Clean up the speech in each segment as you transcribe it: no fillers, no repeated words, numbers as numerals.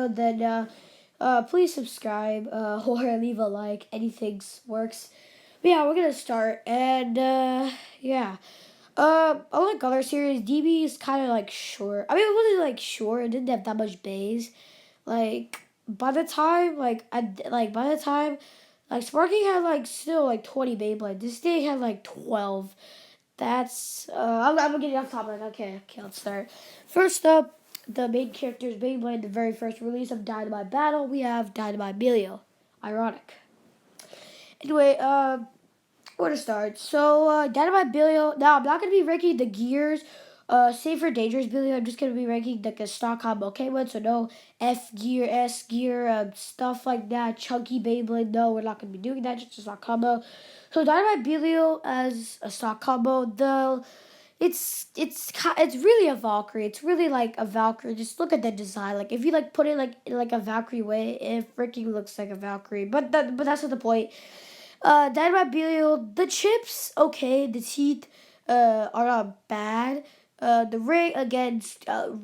video, then please subscribe or leave a like. Anything works. But yeah, we're gonna start, and yeah. Unlike other series, DB is kind of like short. I mean, it wasn't like short. It didn't have that much bays. Like by the time like Sparky had like still like 20 Beyblade. This thing had like 12. That's I'm getting off topic. Okay, let's start. First up, the main characters Beyblade, the very first release of Dynamite Battle, we have Dynamite Melio. Ironic. Anyway, where to start? So, Dynamite Melio. Now, I'm not gonna be ranking the gears. Save for Dangerous Melio, I'm just gonna be ranking like a stock combo. Okay, one. So no F gear, S gear, stuff like that. Chunky Beyblade. No, we're not gonna be doing that. Just a stock combo. So Dynamite Melio as a stock combo. It's really a Valkyrie. It's really like a Valkyrie. Just look at the design. Like if you like put it like in like a Valkyrie way, it freaking looks like a Valkyrie. But that's not the point. Dynamite Melio, the chips okay. The teeth are not bad. The ring again,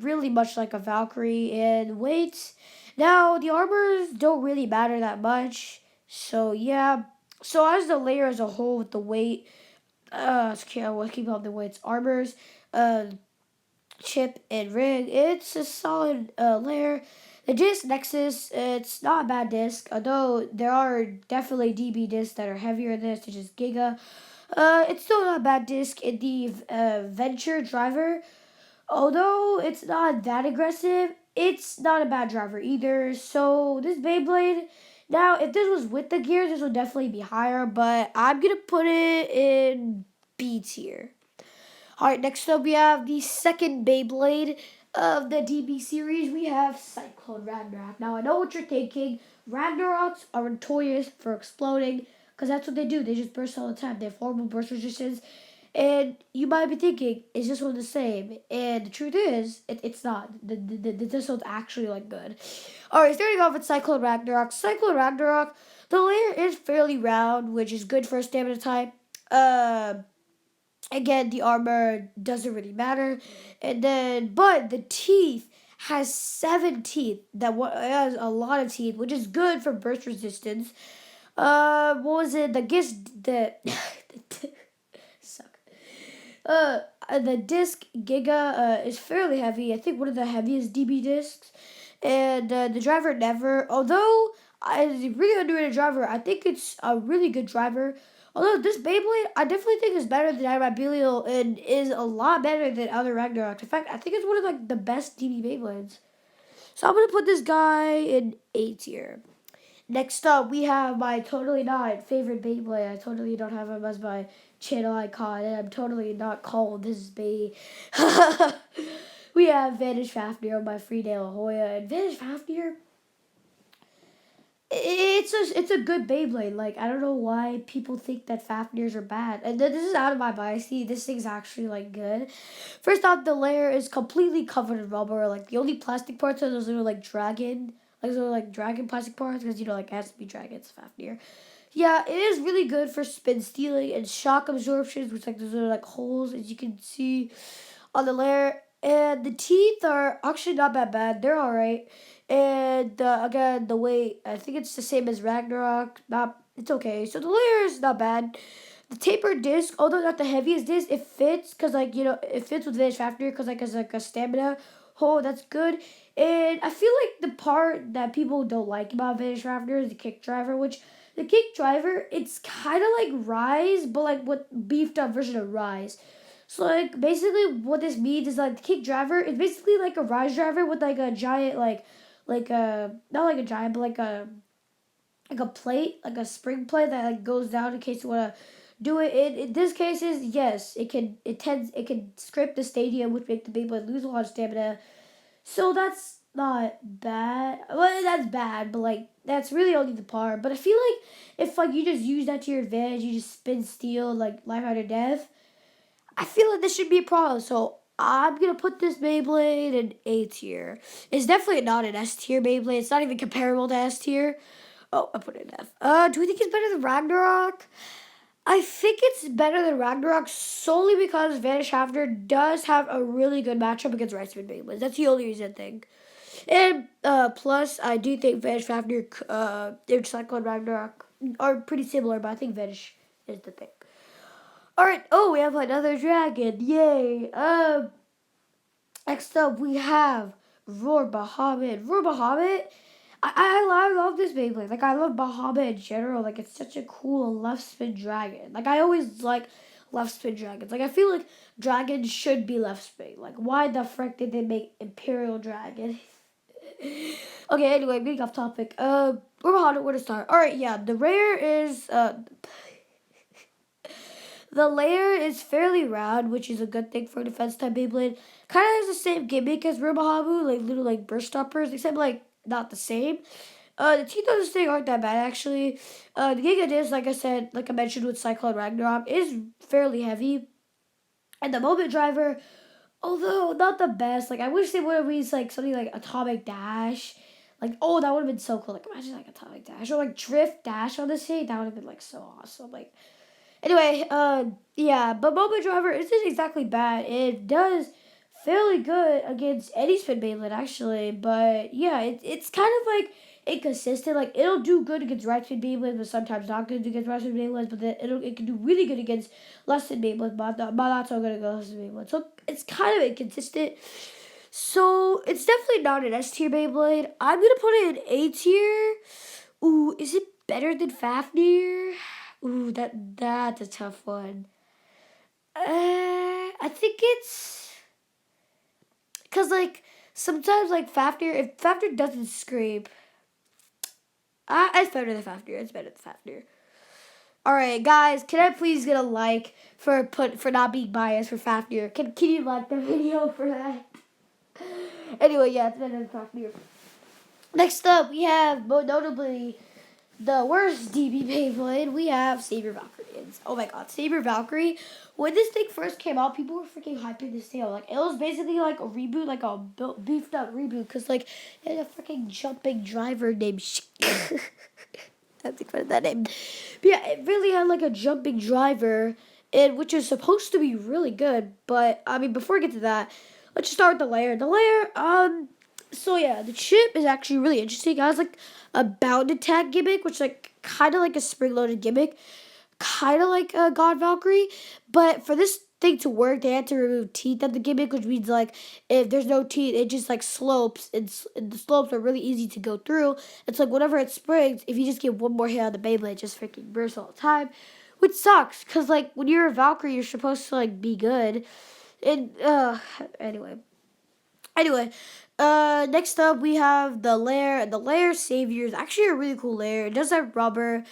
really much like a Valkyrie, and weights. Now the armors don't really matter that much. So yeah. So as the layer as a whole with the weight, okay, I will keep up the weights, armors, uh, chip and ring. It's a solid layer. The disc Nexus, it's not a bad disc, although there are definitely DB discs that are heavier than this, such as Giga. It's still not a bad disc. In the Venture driver, although it's not that aggressive, it's not a bad driver either. So this Beyblade, now if this was with the gears, this would definitely be higher, but I'm gonna put it in B tier. Alright, next up we have the second Beyblade of the DB series. We have Cyclone Ragnarok. Now I know what you're thinking. Ragnaroks are notorious for exploding because that's what they do. They just burst all the time. They have horrible burst resistance. And you might be thinking, is this one the same? And the truth is, it's not. This one's actually like good. Alright, starting off with Cyclone Ragnarok. Cyclone Ragnarok, the layer is fairly round, which is good for a stamina type. Again, the armor doesn't really matter. And then, but the teeth has 7 teeth. Has a lot of teeth, which is good for burst resistance. What was it? Suck. The disc Giga is fairly heavy. I think one of the heaviest DB discs. And the driver never, although I really underrated driver, I think it's a really good driver. Although this Beyblade, I definitely think is better than Dynamite Melio and is a lot better than other Ragnarok. In fact, I think it's one of like the best DB Beyblades. So I'm gonna put this guy in A tier. Next up, we have my totally not favorite Beyblade. I totally don't have him as my channel icon, and I'm totally not called this Bay. We have Vanish Fafnir, my Free De La Hoya, and Vanish Fafnir. It's a good Beyblade. Like I don't know why people think that Fafnirs are bad. And this is out of my bias. See, this thing's actually like good. First off, the layer is completely covered in rubber. Like the only plastic parts are those little like dragon, like those like dragon plastic parts, because like it has to be dragons Fafnir. Yeah, it is really good for spin stealing and shock absorptions, which like those are like holes as you can see on the layer. And the teeth are actually not that bad. They're alright. And again, the weight, I think it's the same as Ragnarok. It's okay. So the layer is not bad. The tapered disc, although not the heaviest disc, it fits because it fits with Vanish Factory because like as like a stamina hole. That's good. And I feel like the part that people don't like about Vanish Factory is the kick driver, which the kick driver, it's kind of like Rise, but like what beefed up version of Rise. So like basically what this means is like the kick driver is basically like a Rise driver with like a giant like a not like a giant but like a plate, like a spring plate that like goes down in case you wanna do it. In this case is yes, it can scrape the stadium, which make the Beyblade lose a lot of stamina. So that's not bad. Well, that's bad, but like that's really only the part. But I feel like if like you just use that to your advantage, you just spin steel like life out of death. I feel like this should be a problem. So I'm gonna put this Beyblade in A tier. It's definitely not an S tier Beyblade. It's not even comparable to S tier. Oh, I put it in F. Do we think it's better than Ragnarok? I think it's better than Ragnarok solely because Vanish Hafner does have a really good matchup against Riceman Beyblades. That's the only reason I think. And plus, I do think Vanish Fafnir and Cyclone Ragnarok are pretty similar, but I think Vanish is the thing. All right. Oh, we have another dragon. Yay. Next up we have Roar Bahamut. Roar Bahamut. I love this Beyblade. Like I love Bahamut in general. Like it's such a cool left spin dragon. Like I always like left spin dragons. Like I feel like dragons should be left spin. Like why the frick did they make Imperial Dragon? Okay, anyway, getting off topic. Roar Bahamut, where to start? All right, yeah. The layer is fairly round, which is a good thing for a defense type Beyblade. Kind of has the same gimmick as Rubahabu, like little like burst stoppers, except like not the same. The teeth on this thing aren't that bad actually. The Giga Disc, like I said, like I mentioned with Cyclone Ragnarok, is fairly heavy. And the Moment Driver, although not the best, like I wish they would have released like something like Atomic Dash. Like, oh, that would have been so cool. Like, imagine like Atomic Dash or like Drift Dash on this thing. That would have been like so awesome. Like, anyway, yeah, but Moment Driver isn't exactly bad. It does fairly good against any spin Beyblade, actually. But yeah, it's kind of like inconsistent. Like it'll do good against right spin Beyblades, but sometimes not good against right spin Beyblades. But then it can do really good against left spin Beyblades, but not so good against left spin Beyblades. So it's kind of inconsistent. So it's definitely not an S tier Beyblade. I'm gonna put it in A tier. Ooh, is it better than Fafnir? Ooh, that's a tough one. I think it's because like sometimes like Fafnir, if Fafnir doesn't scrape, it's better than Fafnir. It's better than Fafnir. All right, guys, can I please get a like for not being biased for Fafnir? Can you like the video for that? Anyway, yeah, it's better than Fafnir. Next up, we have most notably the worst DB Beyblade. We have Saber Valkyrie. Oh my god, Saber Valkyrie. When this thing first came out, people were freaking hyping this thing out. Like, it was basically like a reboot, like a beefed up reboot. Because, like, it had a freaking jumping driver named I have to find that name. But yeah, it really had like a jumping driver, which is supposed to be really good. But, I mean, before I get to that, let's just start with the layer. So yeah, the chip is actually really interesting. It has like a bound attack gimmick, which like kind of like a spring loaded gimmick, kind of like a God Valkyrie. But for this thing to work, they had to remove teeth at the gimmick, which means like if there's no teeth, it just like slopes, and the slopes are really easy to go through. It's like whenever it springs, if you just get one more hit on the Beyblade, it just freaking bursts all the time, which sucks because like when you're a Valkyrie, you're supposed to like be good. And anyway. Anyway, next up we have the layer. The layer savior is actually a really cool layer. It does have rubber.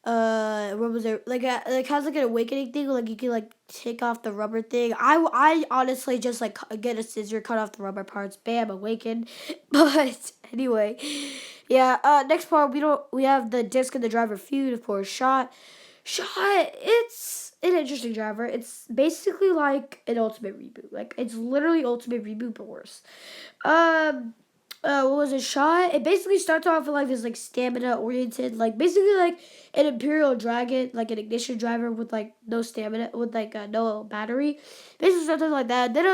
What was it? Like has like an awakening thing. Like you can like take off the rubber thing. I honestly just like get a scissor, cut off the rubber parts. Bam, awakened. But anyway, yeah. Next part we have the disc and the driver feud. Of course, shot. It's an interesting driver. It's basically like an ultimate reboot. Like it's literally ultimate reboot but worse. Um what was it? Shot. It basically starts off with like this like stamina oriented, like basically like an Imperial Dragon, like an ignition driver with like no stamina, with like no battery. Basically something like that. Then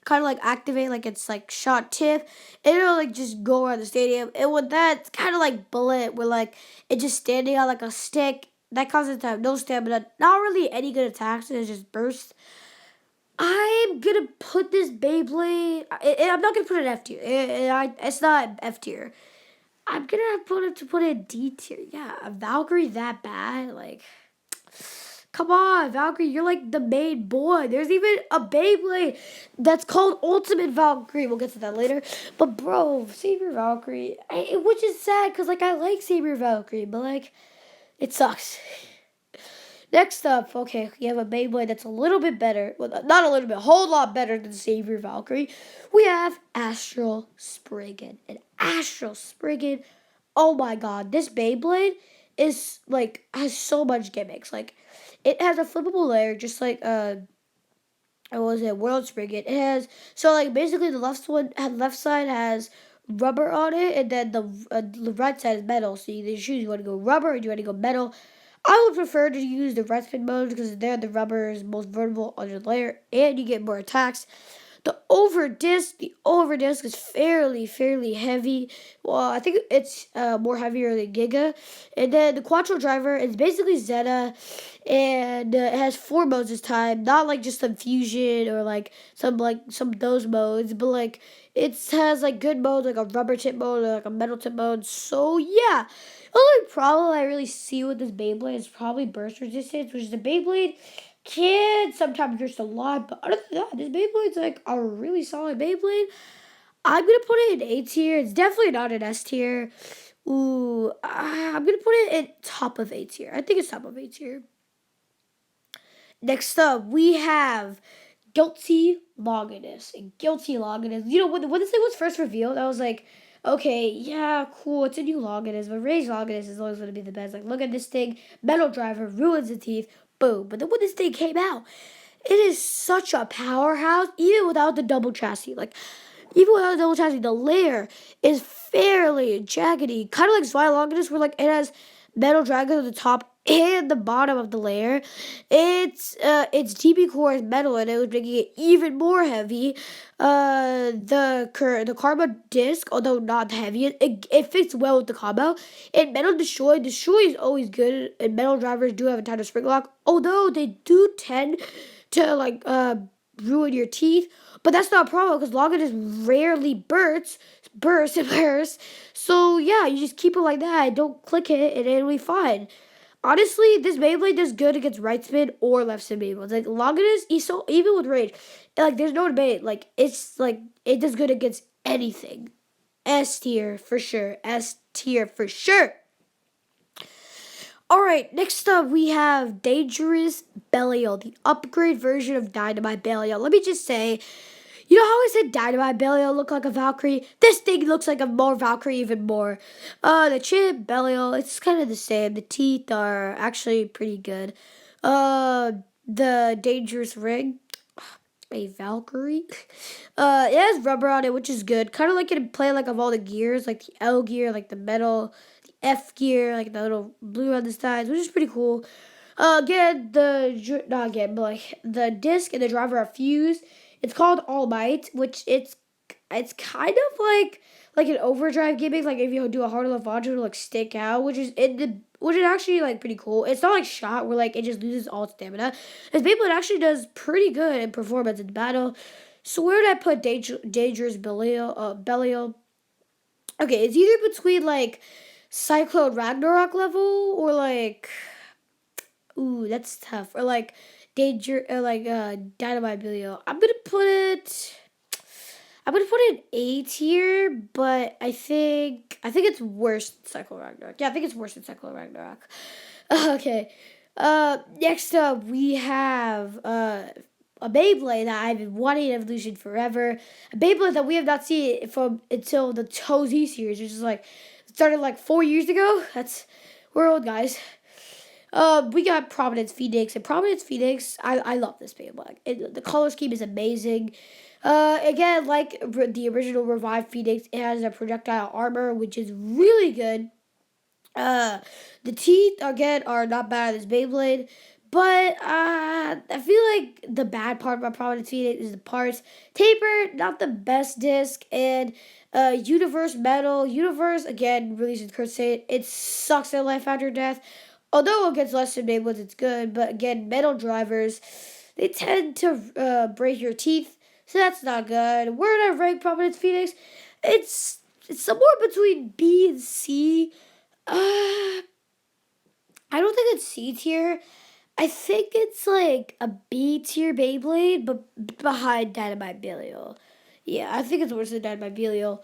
kind of like activate like it's like shot tip, and it'll like just go around the stadium. And with that, it's kind of like bullet, where like it just standing on like a stick. That causes it to have no stamina, not really any good attacks, and it just bursts. I'm gonna put this Beyblade. I'm not gonna put it F tier. It's not F tier. I'm gonna put it in D tier. Yeah, a Valkyrie that bad? Like, come on, Valkyrie, you're like the main boy. There's even a Beyblade that's called Ultimate Valkyrie. We'll get to that later. But bro, Saber Valkyrie, which is sad because like I like Saber Valkyrie, but like it sucks. Next up, okay, we have a Beyblade that's a little bit better. Well, not a little bit, a whole lot better than Savior Valkyrie. We have Astral Spriggan. And Astral Spriggan, oh my god, this Beyblade is like has so much gimmicks. Like it has a flippable layer, just like what was it, World Spriggan. It has so like basically the left side has rubber on it, and then the right side is metal. So you choose you want to go rubber or you want to go metal. I would prefer to use the right spin mode because there the rubber is most vulnerable on your layer and you get more attacks. The over disc is fairly heavy. Well, I think it's more heavier than Giga. And then the Quattro driver is basically Zeta, and it has four modes this time. Not like just some fusion or some of those modes, but like it has like good modes, like a rubber tip mode or like a metal tip mode. So yeah, the only problem I really see with this Beyblade is probably burst resistance, which is the Beyblade can sometimes burst a lot, but other than that, this Beyblade's like a really solid Beyblade. I'm gonna put it in A tier. It's definitely not an S tier. I'm gonna put it in top of A tier. I think it's top of A tier. Next up, we have Guilty Longinus. And Guilty Longinus. You know, when this thing was first revealed, I was like, okay, yeah, cool, it's a new Longinus, but Rage Longinus is always going to be the best. Like, look at this thing. Metal Driver ruins the teeth. Boom. But then when this thing came out, it is such a powerhouse, even without the double chassis. Like, even without the double chassis, the layer is fairly jaggedy. Kind of like Zweiloginus, where like it has metal dragons at the top and the bottom of the layer. Its DB core is metal, and it was making it even more heavy. The Karma disc, although not heavy, it fits well with the combo. And Metal Destroy is always good, and Metal Drivers do have a ton of spring lock, although they do tend to ruin your teeth. But that's not a problem because Longinus rarely bursts. So yeah, you just keep it like that. Don't click it, and it'll be fine. Honestly, this Beyblade does good against right spin or left spin Beyblades. Like Longinus, so even with Rage, like there's no debate. Like it's like it does good against anything. S tier for sure. S tier for sure. All right, next up we have Dangerous Belial, the upgrade version of Dynamite Belial. Let me just say, you know how I said Dynamite Belial looked like a Valkyrie? This thing looks like a more Valkyrie even more. The chin, Belial, it's kind of the same. The teeth are actually pretty good. The Dangerous Ring, a Valkyrie. It has rubber on it, which is good. Kind of like it play like of all the gears, like the L gear, like the metal, the F gear, like the little blue on the sides, which is pretty cool. Again, not again, but like the disc and the driver are fused. It's called All Might, which it's kind of like an overdrive gimmick. Like if you do a hard enough launch, it'll like stick out, which is actually like pretty cool. It's not like shot where like it just loses all stamina. This Beyblade actually does pretty good in performance in battle. So where did I put Dangerous Belial? Okay, it's either between like Cyclone Ragnarok level or like, ooh, that's tough. Or like Dynamite Belial. I'm gonna put it A tier, but I think it's worse than Cyclone Ragnarok. Yeah, I think it's worse than Cyclone Ragnarok. Okay. Next up we have a Beyblade that I've been wanting in Evolution forever. A Beyblade that we have not seen from until the Toe Z series, which is like started like 4 years ago. We're old guys. We got Providence Phoenix, and Providence Phoenix, I love this Beyblade. The color scheme is amazing. Again, like the original Revived Phoenix, it has a projectile armor, which is really good. Uh, the teeth, again, are not bad as Beyblade, but I feel like the bad part about Providence Phoenix is the parts. Taper, not the best disc, and Universe Metal. Universe, again, released in Crusade. It sucks at life after death. Although it gets less than Beyblades, it's good. But again, metal drivers, they tend to break your teeth, so that's not good. Where did I rank Providence Phoenix? It's somewhere between B and C. I don't think it's C tier. I think it's like a B tier Beyblade, but behind Dynamite Belial. Yeah, I think it's worse than Dynamite Belial.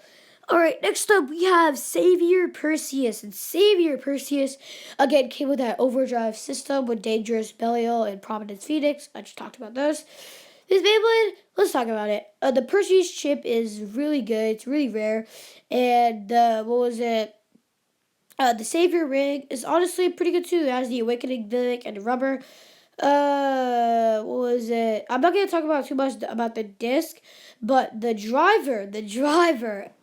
Alright, next up we have Savior Perseus. And Savior Perseus, again, came with that overdrive system with Dangerous Belial and Providence Phoenix. I just talked about those. This Beyblade, let's talk about it. The Perseus chip is really good. It's really rare. And, what was it? The Savior rig is honestly pretty good too. It has the Awakening Gimmick and the rubber. What was it? I'm not gonna talk about too much about the disc, but the driver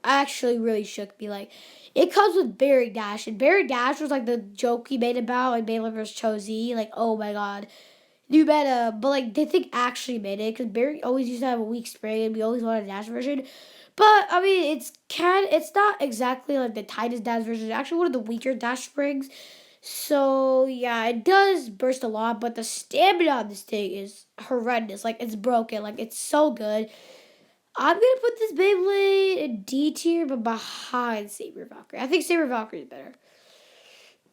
actually really shook me. Like, it comes with Barry Dash, and Barry Dash was like the joke he made about in Beyblade vs. Cho Z. Like, oh my god, new meta, but like they think actually made it because Barry always used to have a weak spring, and we always wanted a dash version. But I mean, it's not exactly like the tightest dash version. It's actually one of the weaker dash springs. So yeah, it does burst a lot, but the stamina on this thing is horrendous. Like it's broken. Like it's so good. I'm gonna put this Beyblade in D tier, but behind Saber Valkyrie. I think Saber Valkyrie is better.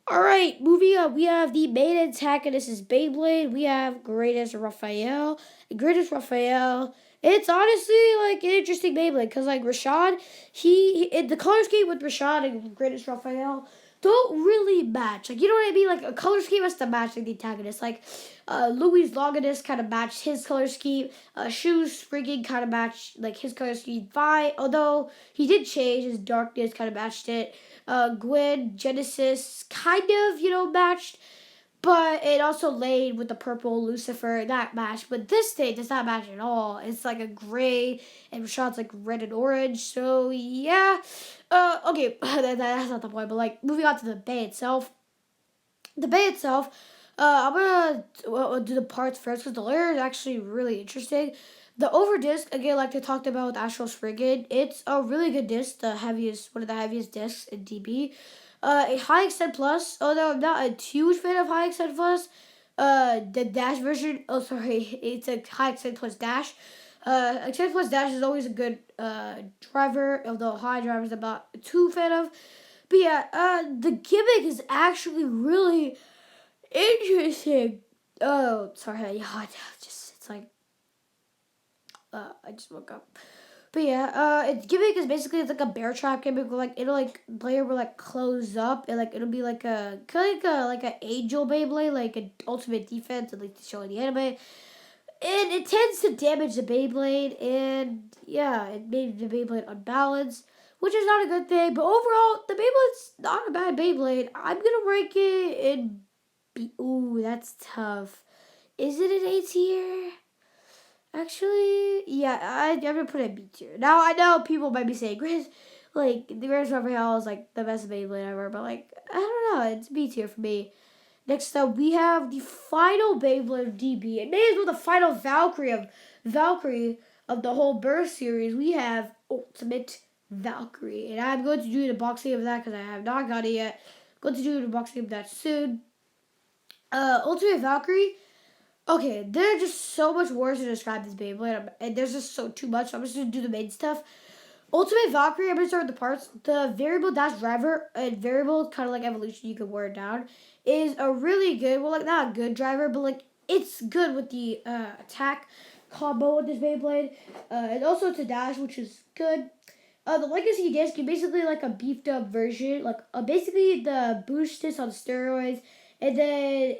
All right, moving on. We have the main antagonist is Beyblade. We have Greatest Raphael. Greatest Raphael. It's honestly like an interesting Beyblade because like Rashad, the color scheme with Rashad and Greatest Raphael don't really match. Like you know what I mean? Like a color scheme has to match like the antagonist. Like Louis Longinus kind of matched his color scheme. Shoes freaking kind of matched like his color scheme fine. Although he did change his darkness kind of matched it. Gwen Genesis kind of, matched, but it also laid with the purple Lucifer that matched. But this thing does not match at all. It's like a gray, and Rashad's like red and orange. So yeah, okay, that's not the point. But like moving on to the bay itself, the bay itself. I'm gonna do the parts first because the layer is actually really interesting. The over disc again, like I talked about with Astral Spriggan, it's a really good disc. One of the heaviest discs in DB. A high extent plus. Although I'm not a huge fan of high extent plus. The dash version. Oh, sorry, it's a high extent plus dash. Extent plus dash is always a good driver. Although high driver is I'm not too fan of. But yeah, the gimmick is actually really interesting. Oh, sorry. Yeah, it's like I just woke up. But yeah, its gimmick is basically it's like a bear trap gimmick where like it'll like player will like close up and like it'll be like a kind of like a angel Beyblade, like an ultimate defense, at least to show in the anime. And it tends to damage the Beyblade, and yeah, it made the Beyblade unbalanced, which is not a good thing. But overall, the Beyblade's not a bad Beyblade. I'm gonna rank it in Ooh, that's tough. Is it an A tier? Actually, yeah, I'm gonna put it in B tier. Now I know people might be saying the Grand Raphael is like the best Beyblade ever, but like I don't know, it's B tier for me. Next up, we have the final Beyblade of DB. It may as well the final Valkyrie of the whole Burst series. We have Ultimate Valkyrie, and I'm going to do the boxing of that because I have not got it yet. I'm going to do the boxing of that soon. Ultimate Valkyrie. Okay, there's just so much words to describe this Beyblade, and there's just too much. So I'm just gonna do the main stuff. Ultimate Valkyrie. I'm gonna start with the parts. The variable dash driver and variable kind of like evolution. You can wear it down. Is a really good. Well, like not a good driver, but like it's good with the attack combo with this Beyblade. And also it's a dash, which is good. The Legacy disc is basically like a beefed up version, like basically the boost disc on steroids. And then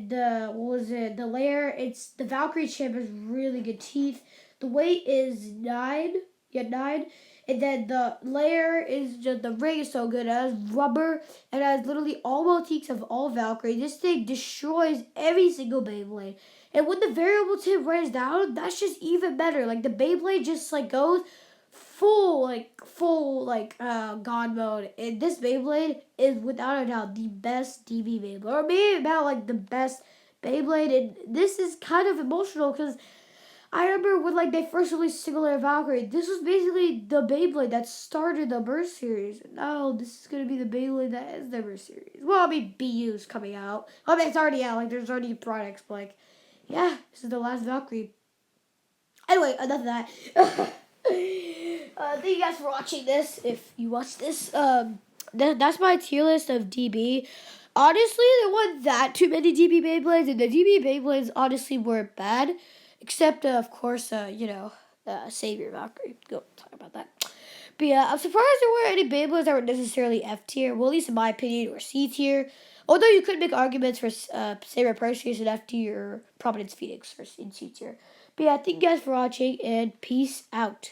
the layer? It's the Valkyrie chip has really good teeth. The weight is 9. Yeah, 9. And then the layer is just the ring is so good. It has rubber and it has literally all motifs of all Valkyrie. This thing destroys every single Beyblade. And when the variable tip wears down, that's just even better. Like the Beyblade just like goes full god mode, and this Beyblade is without a doubt the best DB Beyblade, or maybe about like the best Beyblade. And this is kind of emotional because I remember when like they first released Single Layer Valkyrie, this was basically the Beyblade that started the Burst series. And now this is gonna be the Beyblade that ends the Burst series. Well, I mean BU's coming out. I mean it's already out. Like there's already products, but like yeah, this is the last Valkyrie. Anyway, enough of that. Thank you guys for watching this. If you watch this, that's my tier list of DB. Honestly, there weren't that too many DB Beyblades, and the DB Beyblades honestly weren't bad, except of course, Savior Valkyrie. Go talk about that. But yeah, I'm surprised there weren't any Beyblades that were necessarily F tier. Well, at least in my opinion, or C tier. Although you could make arguments for Saber Perseus in F tier or Providence Phoenix in C tier. But yeah, thank you guys for watching, and peace out.